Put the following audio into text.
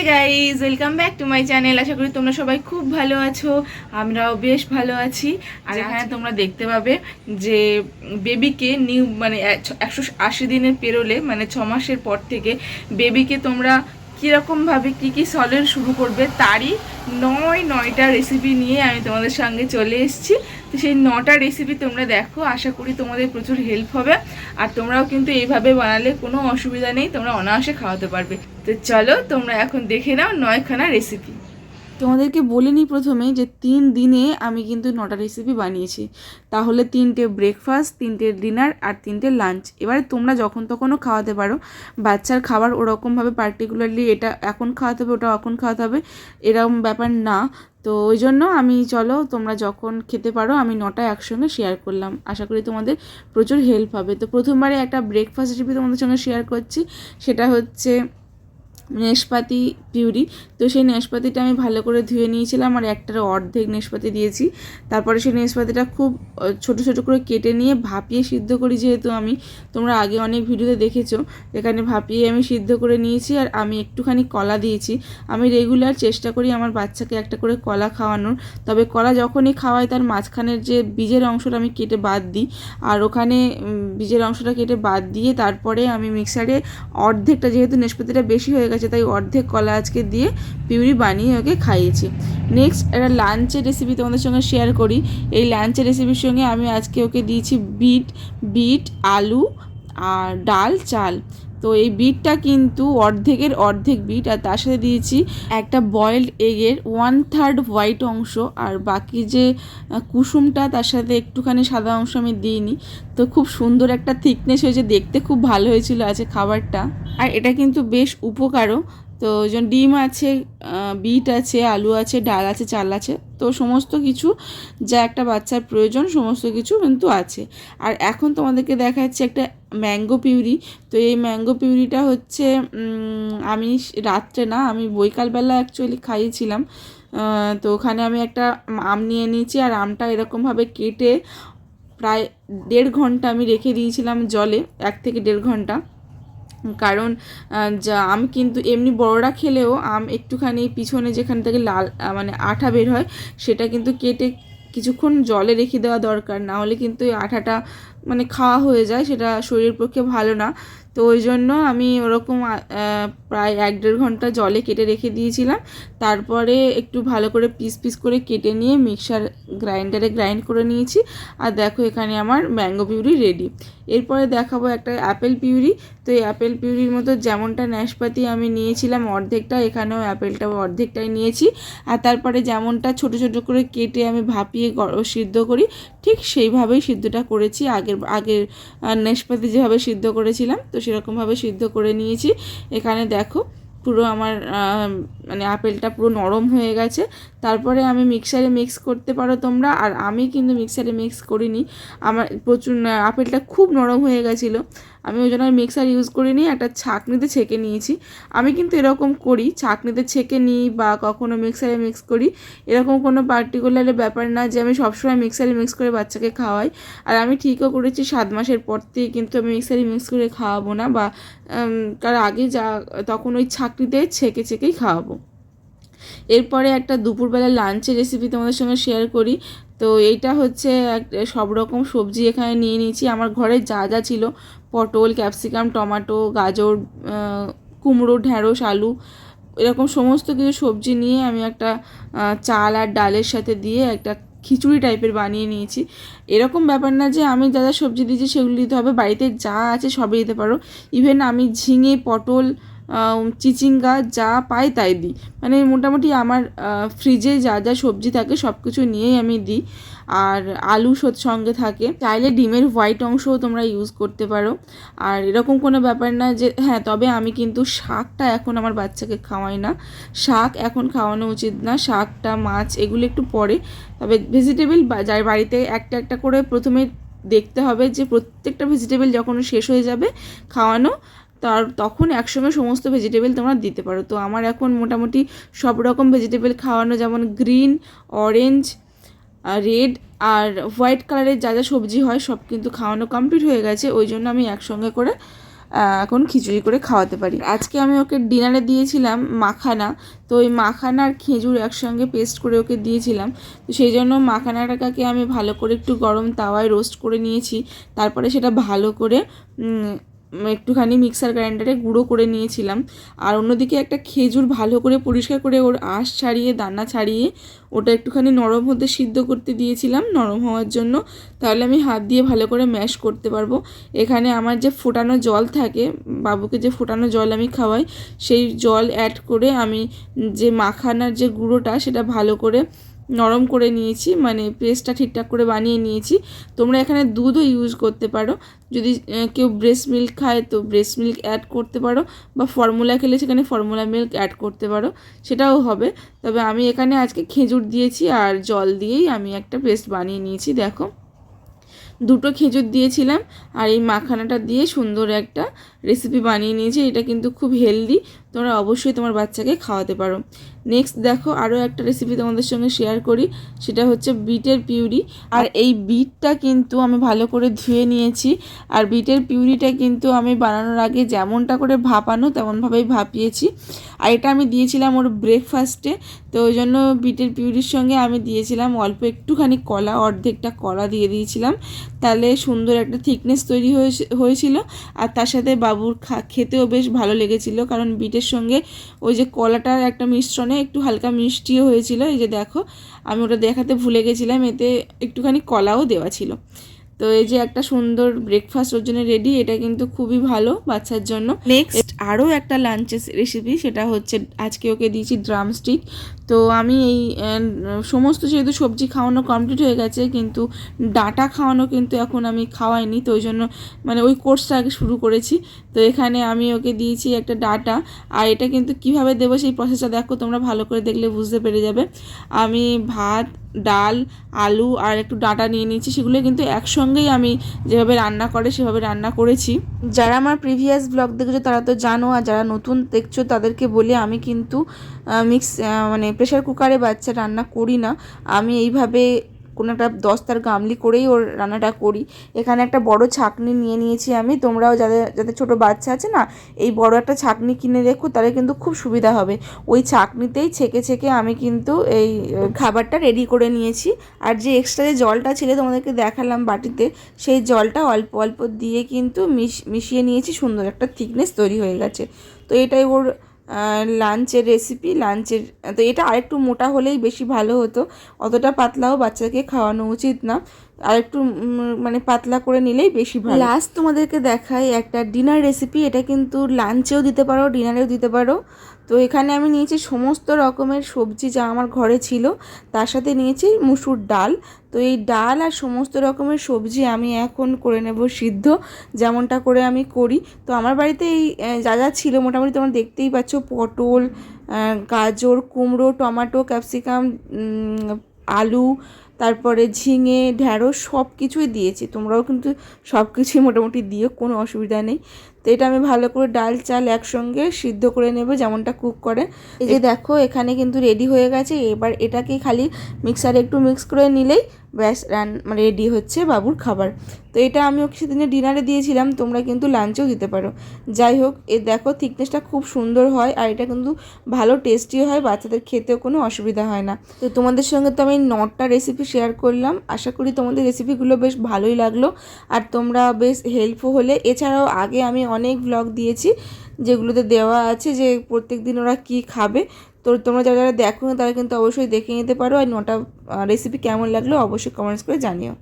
Guys, welcome back to my channel. আশা করি তোমরা সবাই খুব ভালো আছো, আমরাও বেশ ভালো আছি। আর এখানে তোমরা দেখতে পাবে যে বেবিকে নিউ মানে 180 দিনের পেরোলে মানে 6 মাসের পর থেকে বেবিকে তোমরা কীরকমভাবে কী কী সলিড শুরু করবে তারই নয়টা রেসিপি নিয়ে আমি তোমাদের সঙ্গে চলে এসেছি। তো সেই 9টা রেসিপি তোমরা দেখো, আশা করি তোমাদের প্রচুর হেল্প হবে। আর তোমরাও কিন্তু এইভাবে বানালে কোনো অসুবিধা নেই, তোমরা অনায়াসে খাওয়াতে পারবে। তো চলো তোমরা এখন দেখে নাও 9খানা রেসিপি। তোমাদেরকে বলিনি প্রথমেই যে 3 দিনে আমি কিন্তু 9টা রেসিপি বানিয়েছি। তাহলে 3টে ব্রেকফাস্ট, 3টে ডিনার আর 3টে লাঞ্চ। এবারে তোমরা যখন তখনও খাওয়াতে পারো। বাচ্চার খাবার ওরকমভাবে পার্টিকুলারলি এটা এখন খাওয়াতে হবে ওটা এখন খাওয়াতে হবে এরকম ব্যাপার না। তো ওই জন্য আমি চলো তোমরা যখন খেতে পারো আমি 9টা একসঙ্গে শেয়ার করলাম। আশা করি তোমাদের প্রচুর হেল্প হবে। তো প্রথমবারে একটা ব্রেকফাস্ট রেসিপি তোমাদের সঙ্গে শেয়ার করছি, সেটা হচ্ছে নেশপাতি পিউরি। তো সেই নেশপাতিটা আমি ভালো করে ধুয়ে নিয়েছিলাম আর একটার অর্ধেক নেশপাতি দিয়েছি। তারপরে সেই নেশপাতিটা খুব ছোট ছোট করে কেটে নিয়ে ভাপিয়ে সিদ্ধ করি, যেহেতু আমি তোমরা আগে অনেক ভিডিওতে দেখেছো এখানে ভাপিয়ে আমি সিদ্ধ করে নিয়েছি। আর আমি একটুখানি কলা দিয়েছি। আমি রেগুলার চেষ্টা করি আমার বাচ্চাকে একটা করে কলা খাওয়ানোর। তবে কলা যখনই খাওয়াই তার মাঝখানের যে বীজের অংশটা আমি কেটে বাদ দিই। আর ওখানে বীজের অংশটা কেটে বাদ দিয়ে তারপরে আমি মিক্সারে অর্ধেকটা, যেহেতু নেশপাতিটা বেশি হয়ে গেছে তাই অর্ধেক কলা আজকে দিয়ে পিউরি বানিয়ে ওকে খাইয়েছি। নেক্সট একটা লাঞ্চের রেসিপি তোমাদের সঙ্গে শেয়ার করি। এই লাঞ্চের রেসিপির সঙ্গে আমি আজকে ওকে দিয়েছি বিট আলু আর ডাল চাল। তো এই বিটটা কিন্তু অর্ধেকের অর্ধেক বিট, আর তার সাথে দিয়েছি একটা বয়েলড এগের 1/3 হোয়াইট অংশ, আর বাকি যে কুসুমটা তার সাথে একটুখানি সাদা অংশ আমি দিইনি। তো খুব সুন্দর একটা থিকনেস হয়েছে, দেখতে খুব ভালো হয়েছিল আজকে খাবারটা। আর এটা কিন্তু বেশ উপকারও। তো ডিম আছে, বিট আছে, আলু আছে, ডাল আছে, চাল আছে। তো সমস্ত কিছু যা একটা বাচ্চার প্রয়োজন সমস্ত কিছু কিন্তু আছে। আর এখন তোমাদেরকে দেখাচ্ছি একটা ম্যাঙ্গো পিউরি। তো এই ম্যাঙ্গো পিউরিটা হচ্ছে আমি রাত্রে না, আমি বৈকালবেলা অ্যাকচুয়ালি খাইয়েছিলাম। তো ওখানে আমি একটা আম নিয়ে নিয়েছি, আর আমটা এরকমভাবে কেটে প্রায় 1.5 ঘন্টা আমি রেখে দিয়েছিলাম জলে, 1 থেকে 1.5 ঘন্টা। কারণ যা আম কিন্তু এমনি বড়রা খেলেও আম একটুখানি পিছনে যেখান থেকে লাল মানে আঠা বের হয় সেটা কিন্তু কেটে কিছুক্ষণ জলে রেখে দেওয়া দরকার, না হলে কিন্তু এই আঠাটা মানে খাওয়া হয়ে যায়, সেটা শরীরের পক্ষে ভালো না। তো ওই জন্য আমি ওরকম প্রায় 1-1.5 ঘন্টা জলে কেটে রেখে দিয়েছিলাম। তারপরে একটু ভালো করে পিস পিস করে কেটে নিয়ে মিক্সার গ্রাইন্ডারে গ্রাইন্ড করে নিয়েছি। আর দেখো এখানে আমার ম্যাঙ্গো পিউরি রেডি। এরপরে দেখাবো একটা অ্যাপেল পিউরি। তো এই অ্যাপেল পিউরির মতো যেমনটা নাশপাতি আমি নিয়েছিলাম অর্ধেকটা, এখানেও অ্যাপেলটাও অর্ধেকটাই নিয়েছি। আর তারপরে যেমনটা ছোট ছোট করে কেটে আমি ভাপিয়ে সিদ্ধ করি ঠিক সেইভাবেই সিদ্ধটা করেছি। আগের নাশপাতি যেভাবে সিদ্ধ করেছিলাম তো সেরকমভাবে সিদ্ধ করে নিয়েছি। এখানে দেখো পুরো আমার মানে আপেলটা পুরো নরম হয়ে গেছে। তারপরে আমি মিক্সারে মিক্স করতে পারো তোমরা, আর আমি কিন্তু মিক্সারে মিক্স করিনি, আমার প্রচুর আপেলটা খুব নরম হয়ে গেছিলো। আমি ওই জন্য মিক্সার ইউজ করিনি, একটা ছাঁকনিতে ছেঁকে নিয়েছি। আমি কিন্তু এরকম করি, ছাঁকনিতে ছেঁকে নিই বা কখনো মিক্সারে মিক্স করি, এরকম কোনো পার্টিকুলার ব্যাপার না যে আমি সবসময় মিক্সারে মিক্স করে বাচ্চাকে খাওয়াই। আর আমি ঠিকও করেছি 7 মাসের পর থেকে কিন্তু আমি মিক্সারে মিক্স করে খাওয়াবো না, বা তার আগে যা তখন ওই ছাঁকনিতে ছেঁকেই খাওয়াবো। এরপরে একটা দুপুরবেলা লাঞ্চের রেসিপি তোমাদের সঙ্গে শেয়ার করি। তো এইটা হচ্ছে সব রকম সবজি এখানে নিয়ে নিয়েছি। আমার ঘরে যা যা ছিল, পটল, ক্যাপসিকাম, টমেটো, গাজর, কুমড়ো, ঢ্যাঁড়স, আলু, এরকম সমস্ত কিছু সবজি নিয়ে আমি একটা চাল আর ডালের সাথে দিয়ে একটা খিচুড়ি টাইপের বানিয়ে নিয়েছি। এরকম ব্যাপার না যে আমি যা যা সবজি দিয়েছি সেগুলো দিতে হবে, বাড়িতে যা আছে সবই দিতে পারো। ইভেন আমি ঝিঙে, পটল, চিচিঙ্গা যা পাই তাই দিই, মানে মোটামুটি আমার ফ্রিজে যা যা সবজি থাকে সব কিছু নিয়েই আমি দিই। আর আলু সঙ্গে থাকে, চাইলে ডিমের হোয়াইট অংশও তোমরা ইউজ করতে পারো। আর এরকম কোনো ব্যাপার না যে হ্যাঁ, তবে আমি কিন্তু শাকটা এখন আমার বাচ্চাকে খাওয়াই না, শাক এখন খাওয়ানো উচিত না, শাকটা মাছ এগুলো একটু পরে। তবে ভেজিটেবল যার বাড়িতে একটা একটা করে প্রথমে দেখতে হবে যে প্রত্যেকটা ভেজিটেবল যখন শেষ হয়ে যাবে খাওয়ানো, তখন একসঙ্গে সমস্ত ভেজিটেবল তোমরা দিতে পারো। তো আমার এখন মোটামুটি সব রকম ভেজিটেবল খাওয়ানো, যেমন গ্রিন, অরেঞ্জ, রেড আর হোয়াইট কালারের যা যা সবজি হয় সব কিন্তু খাওয়ানো কমপ্লিট হয়ে গেছে। ওই জন্য আমি একসঙ্গে করে এখন খিচুড়ি করে খাওয়াতে পারি। আজকে আমি ওকে ডিনারে দিয়েছিলাম মাখানা, তো ওই মাখানা আর খেজুর একসঙ্গে পেস্ট করে ওকে দিয়েছিলাম। তো সেই জন্য মাখানাটাকে আমি ভালো করে একটু গরম তাওয়ায় রোস্ট করে নিয়েছি, তারপরে সেটা ভালো করে একটুখানি মিক্সার গ্রাইন্ডারে গুঁড়ো করে নিয়েছিলাম। আর অন্যদিকে একটা খেজুর ভালো করে পরিষ্কার করে ওর আঁশ ছাড়িয়ে দানা ছাড়িয়ে ওটা একটুখানি নরম হতে সিদ্ধ করতে দিয়েছিলাম নরম হওয়ার জন্য, তাহলে আমি হাত দিয়ে ভালো করে ম্যাশ করতে পারবো। এখানে আমার যে ফোটানো জল থাকে, বাবুকে যে ফোটানো জল আমি খাওয়াই, সেই জল অ্যাড করে আমি যে মাখানার যে গুঁড়োটা সেটা ভালো করে নরম করে নিয়েছি, মানে পেস্টটা ঠিকঠাক করে বানিয়ে নিয়েছি। তোমরা এখানে দুধও ইউজ করতে পারো, যদি কেউ ব্রেস্ট মিল্ক খায় তো ব্রেস্ট মিল্ক অ্যাড করতে পারো, বা ফর্মুলা খেলে সেখানে ফর্মুলা মিল্ক অ্যাড করতে পারো, সেটাও হবে। তবে আমি এখানে আজকে খেজুর দিয়েছি আর জল দিয়েই আমি একটা পেস্ট বানিয়ে নিয়েছি। দেখো, দুটো খেজুর দিয়েছিলাম আর এই মাখানাটা দিয়ে সুন্দর একটা রেসিপি বানিয়ে নিয়েছি। এটা কিন্তু খুব হেলদি, তোমরা অবশ্যই তোমার বাচ্চাকে খাওয়াতে পারো। নেক্সট দেখো, আরও একটা রেসিপি তোমাদের সঙ্গে শেয়ার করি, সেটা হচ্ছে বিটের পিউরি। আর এই বিটটা কিন্তু আমি ভালো করে ধুয়ে নিয়েছি, আর বিটের পিউরিটা কিন্তু আমি বানানোর আগে যেমনটা করে ভাপানো তেমনভাবেই ভাপিয়েছি। আর এটা আমি দিয়েছিলাম ওর ব্রেকফাস্টে, তো ওই জন্য বিটের পিউরির সঙ্গে আমি দিয়েছিলাম অল্প একটুখানি কলা, অর্ধেকটা কলা দিয়ে দিয়েছিলাম, তাহলে সুন্দর একটা থিকনেস তৈরি হয়েছিল। আর তার সাথে বাবুর খেতেও বেশ ভালো লেগেছিল, কারণ বিটের সঙ্গে ওই যে কলাটার একটা মিশ্রণে একটু হালকা মিষ্টিও হয়েছিল। এই যে দেখো, আমি ওটা দেখাতে ভুলে গেছিলাম, এতে একটুখানি কলাও দেওয়া ছিল। তো এই যে একটা সুন্দর ব্রেকফাস্ট ওর জন্য রেডি, এটা কিন্তু খুবই ভালো বাচ্চার জন্য। নেক্সট আরও একটা লাঞ্চের রেসিপি, সেটা হচ্ছে আজকে ওকে দিয়েছি ড্রামস্টিক। তো আমি এই সমস্ত যেহেতু সবজি খাওয়ানো কমপ্লিট হয়ে গেছে, কিন্তু ডাঁটা খাওয়ানো কিন্তু এখন আমি খাওয়াইনি, তো ওই জন্য মানে ওই কোর্সটা আগে শুরু করেছি। তো এখানে আমি ওকে দিয়েছি একটা ডাঁটা, আর এটা কিন্তু কিভাবে দেবো সেই প্রসেসটা দেখো, তোমরা ভালো করে দেখলে বুঝতে পেরে যাবে। আমি ভাত, ডাল, আলু আর একটু ডাঁটা নিয়ে নিয়েছি, সেগুলো কিন্তু একসঙ্গেই আমি যেভাবে রান্না করে সেভাবে রান্না করেছি। যারা আমার প্রিভিয়াস ব্লগ দেখেছো তারা তো জানো, আর যারা নতুন দেখছো তাদেরকে বলি, আমি কিন্তু মানে প্রেশার কুকারে বাচ্চা রান্না করি না, আমি এইভাবে কোনো একটা দস্তার গামলি করেই ওর রান্নাটা করি। এখানে একটা বড় ছাঁকনি নিয়ে নিয়েছি আমি, তোমরাও যাদের ছোটো বাচ্চা আছে না, এই বড় একটা ছাঁকনি কিনে রেখো, তাহলে কিন্তু খুব সুবিধা হবে। ওই ছাঁকনিতেই ছেঁকে ছেঁকে আমি কিন্তু এই খাবারটা রেডি করে নিয়েছি। আর যে এক্সট্রা যে জলটা ছিল তোমাদেরকে দেখালাম বাটিতে, সেই জলটা অল্প অল্প দিয়ে কিন্তু মিশিয়ে নিয়েছি, সুন্দর একটা থিকনেস তৈরি হয়ে গেছে। তো এটাই ওর লাঞ্চের রেসিপি। তো এটা আরেকটু মোটা হলেই বেশি ভালো হতো, অতটা পাতলাও বাচ্চাকে খাওয়ানো উচিত না, আরেকটু মানে পাতলা করে নিলেই বেশি ভালো। লাস্ট তোমাদেরকে দেখাই একটা ডিনার রেসিপি, এটা কিন্তু লাঞ্চেও দিতে পারো, ডিনারেও দিতে পারো। তো এখানে আমি নিয়েছি সমস্ত রকমের সবজি যা আমার ঘরে ছিল, তার সাথে নিয়েছি মুসুর ডাল। তো এই ডাল আর সমস্ত রকমের সবজি আমি এখন করে নেব সিদ্ধ, যেমনটা করে আমি করি। তো আমার বাড়িতে এই যা যা ছিল মোটামুটি তোমরা দেখতেই পাচ্ছ, পটল, গাজর, কুমড়ো, টমেটো, ক্যাপসিকাম, আলু, তারপরে ঝিঙে, ঢ্যাঁড়স সব কিছুই দিয়েছি। তোমরাও কিন্তু সব কিছুই মোটামুটি দিও, কোনো অসুবিধা নেই। তো এটা আমি ভালো করে ডাল চাল একসঙ্গে সিদ্ধ করে নেব, যেমনটা কুক করে। এই যে দেখো, এখানে কিন্তু রেডি হয়ে গেছে। এবার এটাকে খালি মিক্সারে একটু মিক্স করে নিলেই ব্যাস মানে রেডি হচ্ছে বাবুর খাবার। তো এটা আমি ওকে সেদিনে ডিনারে দিয়েছিলাম, তোমরা কিন্তু লাঞ্চেও দিতে পারো। যাই হোক, দেখো থিকনেসটা খুব সুন্দর হয়, আর এটা কিন্তু ভালো টেস্টিও হয়, বাচ্চাদের খেতেও কোনো অসুবিধা হয় না। তো তোমাদের সঙ্গে তো আমি 9টা রেসিপি শেয়ার করলাম, আশা করি তোমাদের রেসিপিগুলো বেশ ভালোই লাগলো আর তোমরা বেশ হেল্পফুল হলে। এছাড়াও আগে আমি অনেক ব্লগ দিয়েছি যেগুলোতে দেওয়া আছে যে প্রত্যেক দিন ওরা কী খাবে, তো তোমরা যারা যারা দেখো তারা কিন্তু অবশ্যই দেখে নিতে পারো। আর 9টা রেসিপি কেমন লাগলো অবশ্যই কমেন্টস করে জানিও।